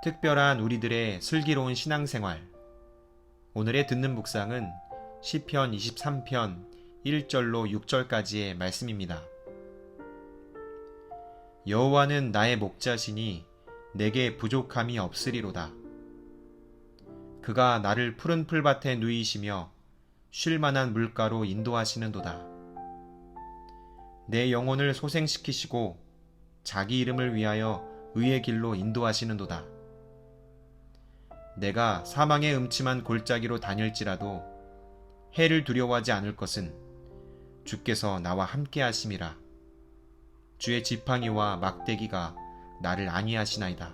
특별한 우리들의 슬기로운 신앙생활. 오늘의 듣는 묵상은 시편 23편 1절로 6절까지의 말씀입니다. 여호와는 나의 목자시니 내게 부족함이 없으리로다. 그가 나를 푸른 풀밭에 누이시며 쉴 만한 물가로 인도하시는도다. 내 영혼을 소생시키시고 자기 이름을 위하여 의의 길로 인도하시는도다. 내가 사망의 음침한 골짜기로 다닐지라도 해를 두려워하지 않을 것은 주께서 나와 함께 하심이라. 주의 지팡이와 막대기가 나를 안위하시나이다.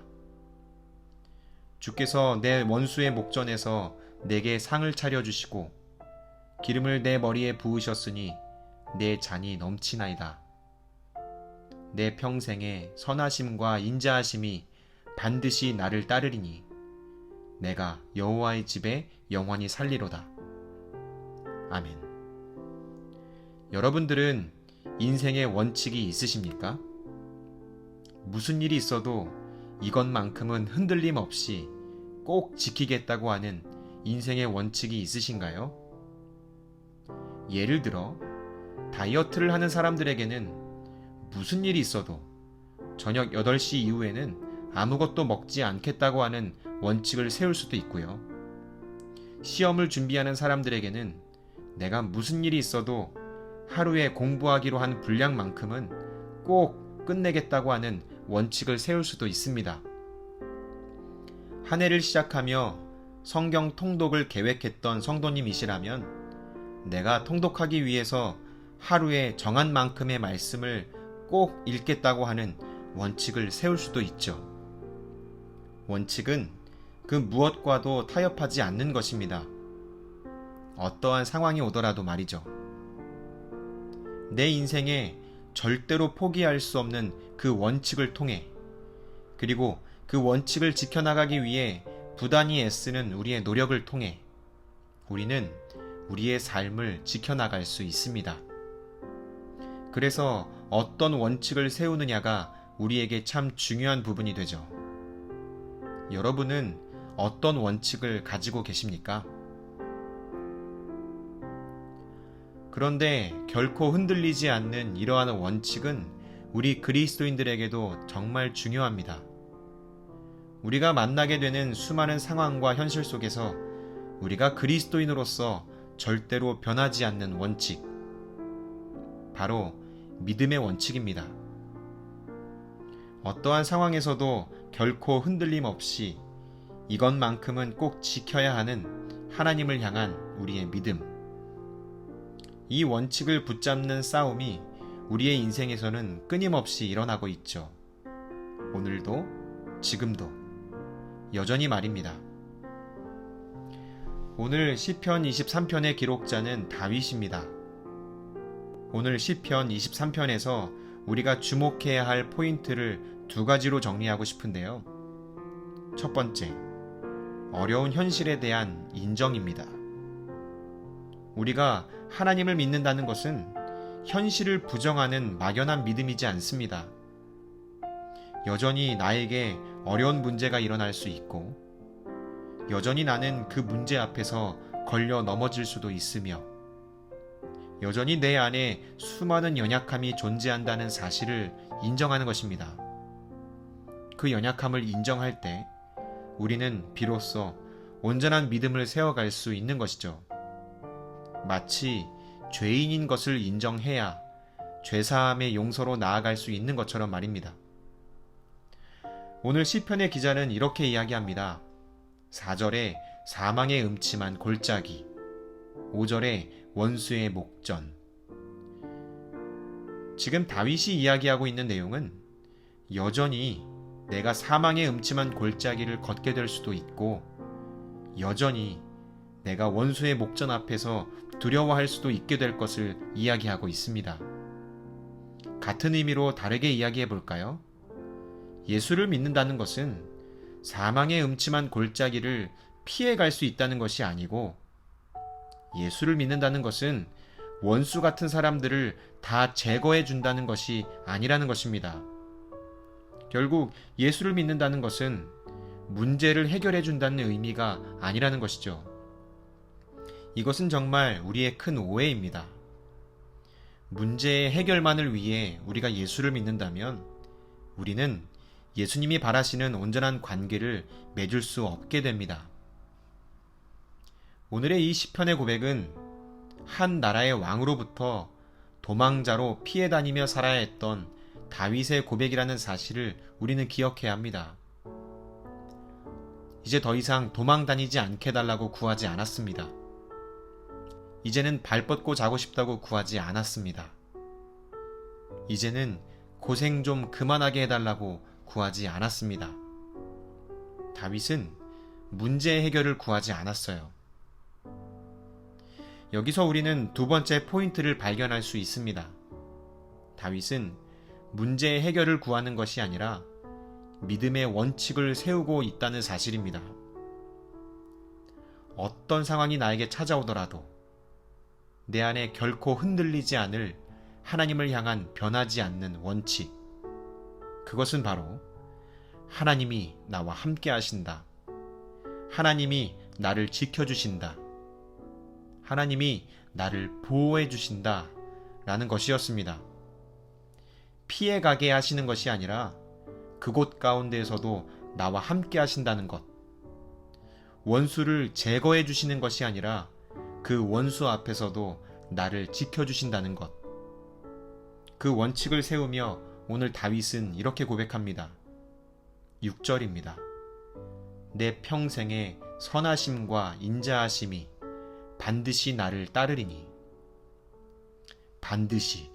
주께서 내 원수의 목전에서 내게 상을 차려주시고 기름을 내 머리에 부으셨으니 내 잔이 넘치나이다. 내 평생에 선하심과 인자하심이 반드시 나를 따르리니 내가 여호와의 집에 영원히 살리로다. 아멘. 여러분들은 인생의 원칙이 있으십니까? 무슨 일이 있어도 이것만큼은 흔들림 없이 꼭 지키겠다고 하는 인생의 원칙이 있으신가요? 예를 들어 다이어트를 하는 사람들에게는 무슨 일이 있어도 저녁 8시 이후에는 아무것도 먹지 않겠다고 하는 원칙을 세울 수도 있고요. 시험을 준비하는 사람들에게는 내가 무슨 일이 있어도 하루에 공부하기로 한 분량만큼은 꼭 끝내겠다고 하는 원칙을 세울 수도 있습니다. 한 해를 시작하며 성경 통독을 계획했던 성도님이시라면 내가 통독하기 위해서 하루에 정한 만큼의 말씀을 꼭 읽겠다고 하는 원칙을 세울 수도 있죠. 원칙은 그 무엇과도 타협하지 않는 것입니다. 어떠한 상황이 오더라도 말이죠. 내 인생에 절대로 포기할 수 없는 그 원칙을 통해, 그리고 그 원칙을 지켜나가기 위해 부단히 애쓰는 우리의 노력을 통해 우리는 우리의 삶을 지켜나갈 수 있습니다. 그래서 어떤 원칙을 세우느냐가 우리에게 참 중요한 부분이 되죠. 여러분은 어떤 원칙을 가지고 계십니까? 그런데 결코 흔들리지 않는 이러한 원칙은 우리 그리스도인들에게도 정말 중요합니다. 우리가 만나게 되는 수많은 상황과 현실 속에서 우리가 그리스도인으로서 절대로 변하지 않는 원칙, 바로 믿음의 원칙입니다. 어떠한 상황에서도 결코 흔들림 없이 이것만큼은 꼭 지켜야 하는 하나님을 향한 우리의 믿음. 이 원칙을 붙잡는 싸움이 우리의 인생에서는 끊임없이 일어나고 있죠. 오늘도, 지금도, 여전히 말입니다. 오늘 시편 23편의 기록자는 다윗입니다. 오늘 시편 23편에서 우리가 주목해야 할 포인트를 2가지로 정리하고 싶은데요. 첫 번째, 어려운 현실에 대한 인정입니다. 우리가 하나님을 믿는다는 것은 현실을 부정하는 막연한 믿음이지 않습니다. 여전히 나에게 어려운 문제가 일어날 수 있고, 여전히 나는 그 문제 앞에서 걸려 넘어질 수도 있으며, 여전히 내 안에 수많은 연약함이 존재한다는 사실을 인정하는 것입니다. 그 연약함을 인정할 때 우리는 비로소 온전한 믿음을 세워갈 수 있는 것이죠. 마치 죄인인 것을 인정해야 죄사함의 용서로 나아갈 수 있는 것처럼 말입니다. 오늘 시편의 기자는 이렇게 이야기합니다. 4절에 사망의 음침한 골짜기, 5절에 원수의 목전. 지금 다윗이 이야기하고 있는 내용은 여전히 내가 사망의 음침한 골짜기를 걷게 될 수도 있고, 여전히 내가 원수의 목전 앞에서 두려워할 수도 있게 될 것을 이야기하고 있습니다. 같은 의미로 다르게 이야기해 볼까요? 예수를 믿는다는 것은 사망의 음침한 골짜기를 피해 갈 수 있다는 것이 아니고, 예수를 믿는다는 것은 원수 같은 사람들을 다 제거해 준다는 것이 아니라는 것입니다. 결국 예수를 믿는다는 것은 문제를 해결해 준다는 의미가 아니라는 것이죠. 이것은 정말 우리의 큰 오해입니다. 문제의 해결만을 위해 우리가 예수를 믿는다면 우리는 예수님이 바라시는 온전한 관계를 맺을 수 없게 됩니다. 오늘의 이 시편의 고백은 한 나라의 왕으로부터 도망자로 피해 다니며 살아야 했던 다윗의 고백이라는 사실을 우리는 기억해야 합니다. 이제 더 이상 도망 다니지 않게 해달라고 구하지 않았습니다. 이제는 발 뻗고 자고 싶다고 구하지 않았습니다. 이제는 고생 좀 그만하게 해달라고 구하지 않았습니다. 다윗은 문제 해결을 구하지 않았어요. 여기서 우리는 두 번째 포인트를 발견할 수 있습니다. 다윗은 문제 해결을 구하는 것이 아니라 믿음의 원칙을 세우고 있다는 사실입니다. 어떤 상황이 나에게 찾아오더라도 내 안에 결코 흔들리지 않을 하나님을 향한 변하지 않는 원칙. 그것은 바로 하나님이 나와 함께 하신다. 하나님이 나를 지켜주신다. 하나님이 나를 보호해 주신다. 라는 것이었습니다. 피해가게 하시는 것이 아니라 그곳 가운데에서도 나와 함께 하신다는 것. 원수를 제거해 주시는 것이 아니라 그 원수 앞에서도 나를 지켜주신다는 것. 그 원칙을 세우며 오늘 다윗은 이렇게 고백합니다. 6절입니다. 내 평생의 선하심과 인자하심이 반드시 나를 따르리니. 반드시.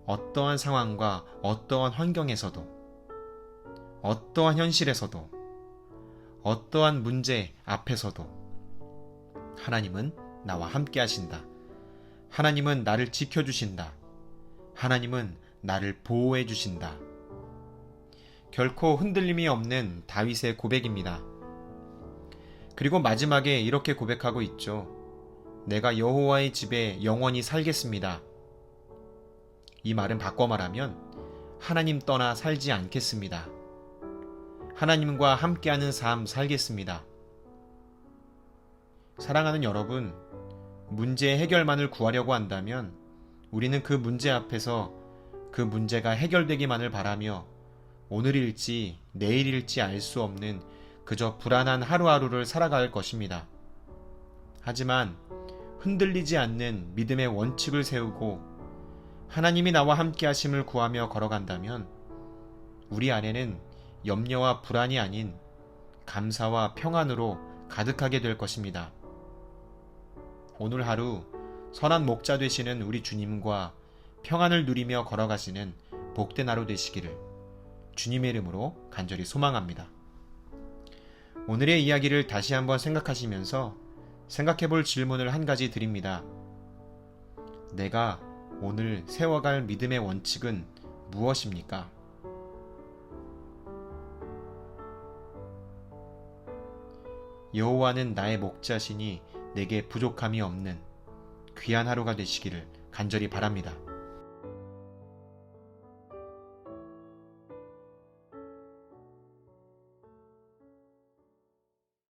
어떠한 상황과 어떠한 환경에서도, 어떠한 현실에서도, 어떠한 문제 앞에서도 하나님은 나와 함께 하신다. 하나님은 나를 지켜주신다. 하나님은 나를 보호해 주신다. 결코 흔들림이 없는 다윗의 고백입니다. 그리고 마지막에 이렇게 고백하고 있죠. 내가 여호와의 집에 영원히 살겠습니다. 이 말은 바꿔 말하면 하나님 떠나 살지 않겠습니다. 하나님과 함께하는 삶 살겠습니다. 사랑하는 여러분, 문제 해결만을 구하려고 한다면 우리는 그 문제 앞에서 그 문제가 해결되기만을 바라며 오늘일지 내일일지 알 수 없는 그저 불안한 하루하루를 살아갈 것입니다. 하지만 흔들리지 않는 믿음의 원칙을 세우고 하나님이 나와 함께 하심을 구하며 걸어간다면 우리 안에는 염려와 불안이 아닌 감사와 평안으로 가득하게 될 것입니다. 오늘 하루 선한 목자 되시는 우리 주님과 평안을 누리며 걸어가시는 복된 하루 되시기를 주님의 이름으로 간절히 소망합니다. 오늘의 이야기를 다시 한번 생각하시면서 생각해 볼 질문을 한 가지 드립니다. 내가 오늘 세워갈 믿음의 원칙은 무엇입니까? 여호와는 나의 목자시니 내게 부족함이 없는 귀한 하루가 되시기를 간절히 바랍니다.